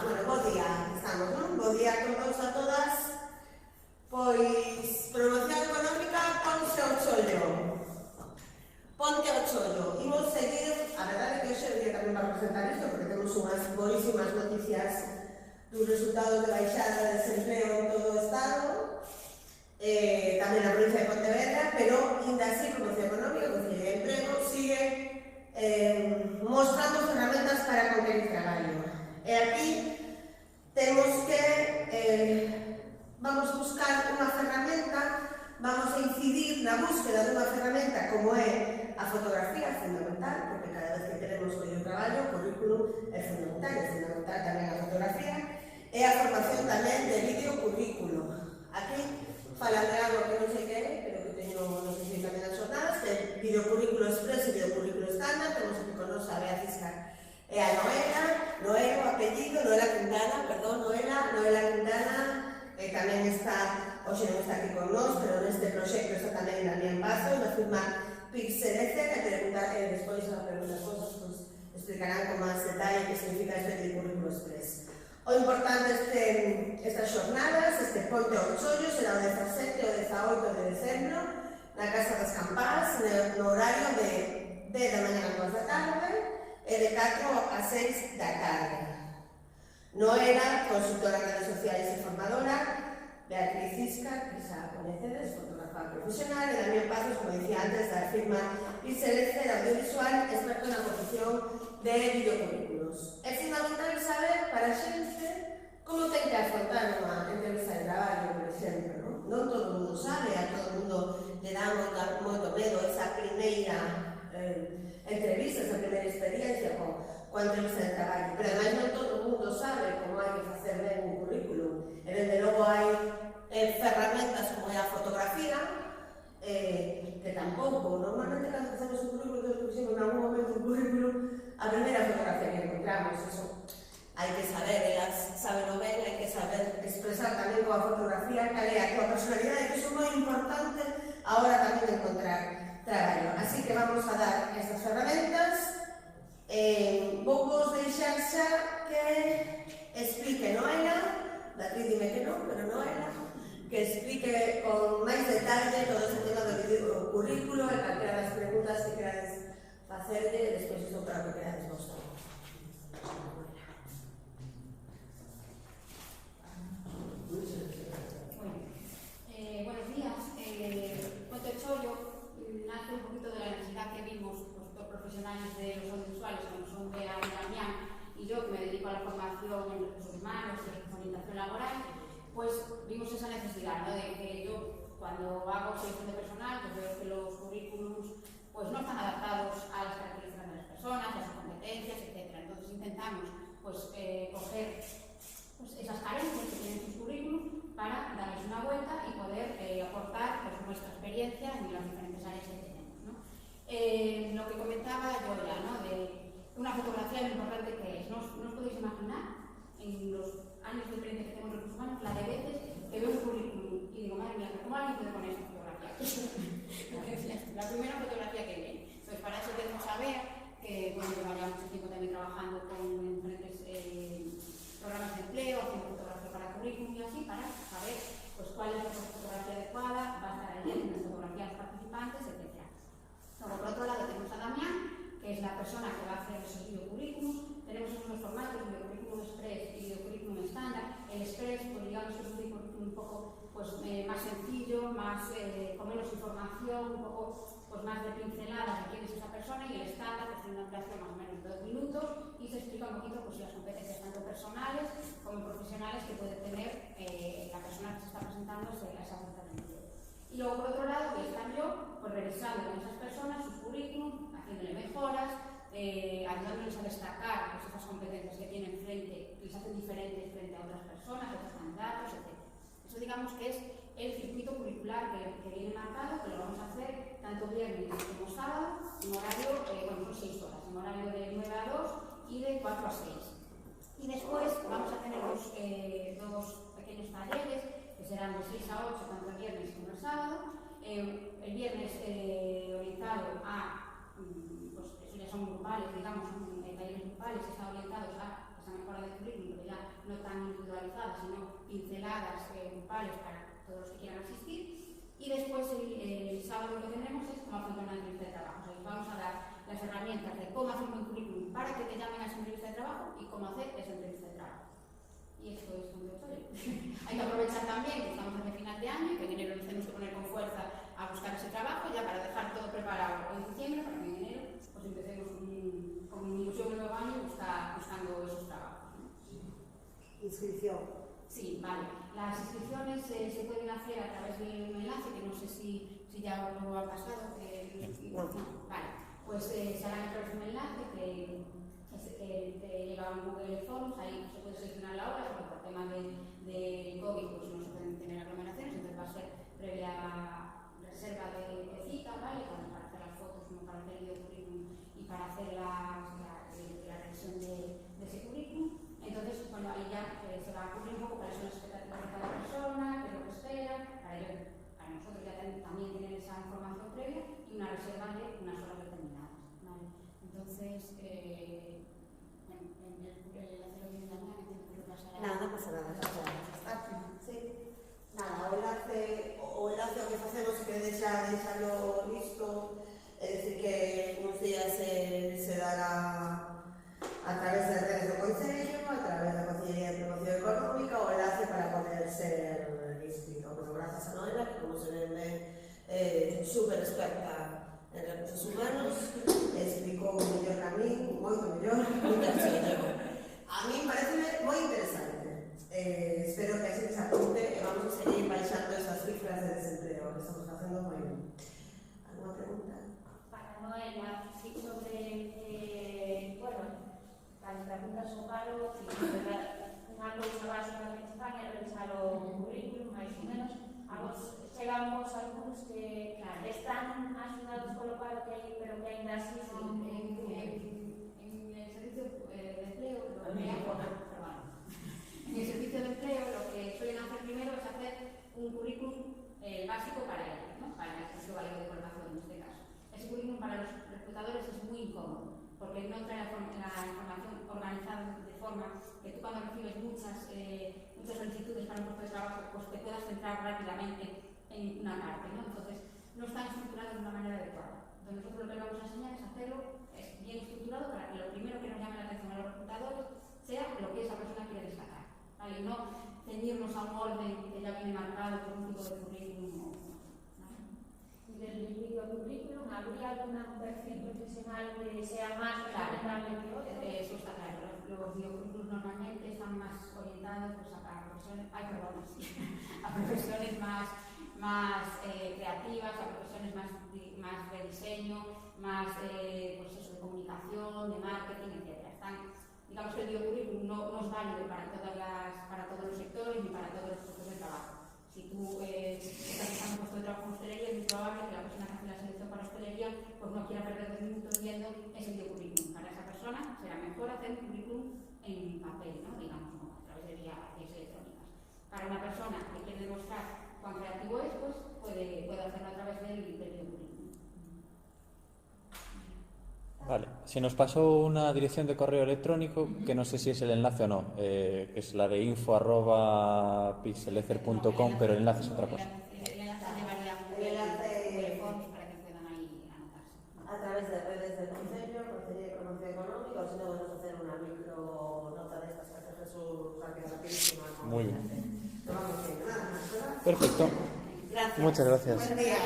Bueno, bo día, estamos, non? Bo día a todos, a todas. Pois, promoción económica, ponse ao chollo. Ponte ao chollo. Imos seguir, a verdade é que hoxe o día tamén para presentar isto, porque temos unhas boísimas noticias dos resultados de baixada de desempleo en todo o Estado, tamén na provincia de Pontevedra, pero, ainda así, promoción económica, Concello de Emprego, sigue mostrando ferramentas para conseguir traballo. E aquí temos que vamos buscar unha ferramenta, vamos a incidir na búsqueda dunha ferramenta como é a fotografía, fundamental, porque cada vez que queremos coller traballo, o currículum é fundamental tamén a fotografía, e a formación tamén de videocurrículo. Aquí falan de algo que non sei que é, pero que teño, non sei se tamén as jornadas, que é videocurrículo express e videocurrículo estándar. Temos aquí con nos a Beatriz e a Noela Quintana, tamén está, hoxe non está aquí con nós, pero neste proxecto está tamén Daniel Pazo, na firma Pixelece, que despois a preguntar cosas, pues, explicarán con máis detalle que significa este videocurrículo express. O importante estas jornadas, este ponte ao chollo, será o 17 e o 18 de decembro, na Casa das Campás, no horario de 10 da mañá a 2 da tarde e de 4 a 6 da tarde. Noela, consultora de redes sociais e formadora, Beatriz Isca, que xa coñecedes, fotógrafa profesional, e Daniel Pazos, como dicía antes, da firma Pixelece de audiovisual, experto na posición de videocurrículos. É fundamental saber para a xente como ten que afrontar unha entrevista de traballo, por exemplo, non? Non todo o mundo sabe, a todo o mundo le dá moito medo esa primeira entrevista, esa primeira experiencia coa entrevista de traballo, pero ademais non todo o mundo sabe como hai que facer ben un currículum, e desde logo hai ferramentas como é a fotografía, que tampouco, normalmente cando facemos un currículum, que puxemos en algún momento un currículum, a primeira fotografía que encontramos, eso hai que saber, elas saben ben, hai que saber expresar tamén coa fotografía cal é a tua personalidade, que iso é moi importante a hora tamén de encontrar traballo. Así que vamos a dar estas ferramentas. Vou vos deixar xa que explique Noela, Beatriz dime que non, pero Noela, que explique con máis detalle todo este tema do videocurrículo e calquera das preguntas que querades facerlle e despois iso para que querades vos tamén. Buenos días. Ponte ao chollo nace un poquito de la necesidad que vimos los profesionales de los audiovisuales, como son Bea y Damián, y yo, que me dedico a la formación en recursos humanos y orientación laboral, pues vimos esa necesidad, ¿no? De que yo, cuando hago selección de personal, pues veo que los currículums pues no están adaptados a las características de las personas, a sus competencias, etc. Entonces intentamos pues, coger pues, esas carencias que tienen sus currículums para darles una vuelta y poder aportar pues, nuestra experiencia en las diferentes áreas que tenemos, ¿no? Lo que comentaba Yola, ¿no? De una fotografía, lo importante que es. ¿No os podéis imaginar en los años de experiencia que tengo en recursos humanos la de veces que veo un currículum y digo, madre mía, ¿cómo alguien puede poner esta fotografía? La primera fotografía que viene. Entonces, para eso tenemos a ver que bueno, lleva ya mucho tiempo también trabajando con diferentes programas de empleo, haciendo fotografía para currículum y así, para saber pues, cuál es la fotografía adecuada, va a estar ahí en las fotografías participantes, etc. Luego, por otro lado, tenemos a Damián, que es la persona que va a hacer esos videocurrículums. Tenemos unos formatos, videocurrículum express y videocurrículum estándar. El express, pues digamos que es un videocurrículum un poco pues, más sencillo, más, con menos información, un poco pues, más de pinceladas de quién es esa persona, y el estándar pues, tiene una duración más o menos de 2 minutos y se explica un poquito pues, las competencias tanto personales como profesionales que puede tener la persona que se está presentando a esa oferta de empleo. Y luego, por otro lado, voy a estar yo pues, revisando con esas personas sus currículum, haciéndole mejoras, ayudándoles a destacar pues, esas competencias que tienen frente, que les hacen diferentes frente a otras personas, a otros candidatos, etc. Eso digamos que es el circuito curricular que viene marcado, que lo vamos a hacer tanto viernes como sábado, en horario, son 6 horas, en horario de 9 a 2 y de 4 a 6. Y después vamos a tener dos pequeños talleres, que serán de 6 a 8, tanto el viernes como el sábado. El viernes orientado a, pues eso ya son grupales, digamos, son talleres grupales, están orientados a esa mejora de currículum, pero ya no tan individualizadas, sino pinceladas grupales para todos los que quieran asistir. Y después el sábado lo que tenemos es cómo afrontar una entrevista de trabajo. O sea, les vamos a dar las herramientas de cómo hacer un currículum para que te llamen a esa entrevista de trabajo y cómo hacer esa entrevista de trabajo. Y esto es un doctor. Hay que aprovechar también que estamos hacia final de año y que en enero nos tenemos que poner con fuerza a buscar ese trabajo ya para dejar todo preparado en diciembre para que en enero pues empecemos con ilusión el nuevo año buscando esos trabajos, ¿no? Inscripción. Sí, vale. Las inscripciones se pueden hacer a través de un enlace que no sé si ya os lo ha pasado. No. Vale, pues se hará a través de un enlace que te lleva a un Google Forms, ahí se puede seleccionar la hora, porque por temas de COVID pues no se pueden tener aglomeraciones, entonces va a ser previa reserva de cita, ¿vale? Tanto para hacer las fotos como para hacer el videocurrículum y para hacer la revisión de ese currículum. Entonces, bueno, ahí ya se va a cubrir un poco cuáles son las expectativas de cada persona, qué es lo que espera, para nosotros ya también tener esa información previa y una reserva de unas horas determinadas, ¿vale? Entonces, Nada, non pasa nada. Sí. Nada, o enlace o que facemos que deixalo listo, é dicir que uns días se dará a través das redes do Concello, a través da Consellería de Promoción Económica, o enlace para poder ser inscrito. Bueno, grazas a Noela, que como se ven super experta en recursos humanos, explicou mellor a min, moito mellor, a mí parece moi interesante. Espero que a xente se apunte e vamos a seguir baixando esas cifras de desempleo que estamos facendo moi ben. Alguna pregunta? Para Noela, sí, sobre, as preguntas ao paro, unha cousa básica en España é revisar o currículum, máis ou menos. A vos chegamos algúns que están axudados polo paro que hai, pero que ainda así son en el servicio de empleo, en el servicio de empleo lo que suelen hacer primero es hacer un currículum básico para ellos, ¿no? Para el ejercicio válido de formación en este caso. Ese currículum para los reclutadores es muy incómodo porque no trae la información organizada de forma que tú cuando recibes muchas solicitudes para un puesto de trabajo pues te puedas centrar rápidamente en una parte, ¿no? Entonces no están estructurados de una manera adecuada. Entonces nosotros lo que vamos a enseñar es hacerlo bien estructurado para que lo primero que nos llame la atención a los reclutadores sea lo que esa persona quiere destacar, ¿vale? Y no ceñirnos a un orden que ya viene marcado por un tipo de currículum. Del individuo currículum, ¿habría algún perfil profesional que sea más recomendable que otro? Eso está claro. Los biocurrículos normalmente están más orientados pues, a profesiones, a profesiones más creativas, a profesiones más de diseño, más pues eso, de comunicación, de marketing, etc. Digamos que el biocurrículum no es válido para todos los sectores ni para todos los puestos de trabajo. Si tú estás buscando un puesto de trabajo en hostelería, es muy probable que la persona que hace la selección para hostelería pues no quiera perder 2 minutos viendo ese biocurrículum. Para esa persona será mejor hacer un currículum en papel, ¿no? Digamos, no, a través de vías electrónicas. Para una persona que quiere demostrar cuán creativo es, pues puede hacerlo a través del biocurrículum. Vale, se nos pasó una dirección de correo electrónico que no sé si es el enlace o no, es la de info@pixelecer.com, pero el enlace es otra cosa. El enlace para que puedan ahí anotarse. A través de redes del Concello, Consellería de Promoción Económica, o si no, vamos a hacer una micro nota de estas que hace Jesús rapidísima. Muy bien. Lo vamos a hacer, nada más, ¿verdad? Perfecto. Gracias. Muchas gracias. Buen día.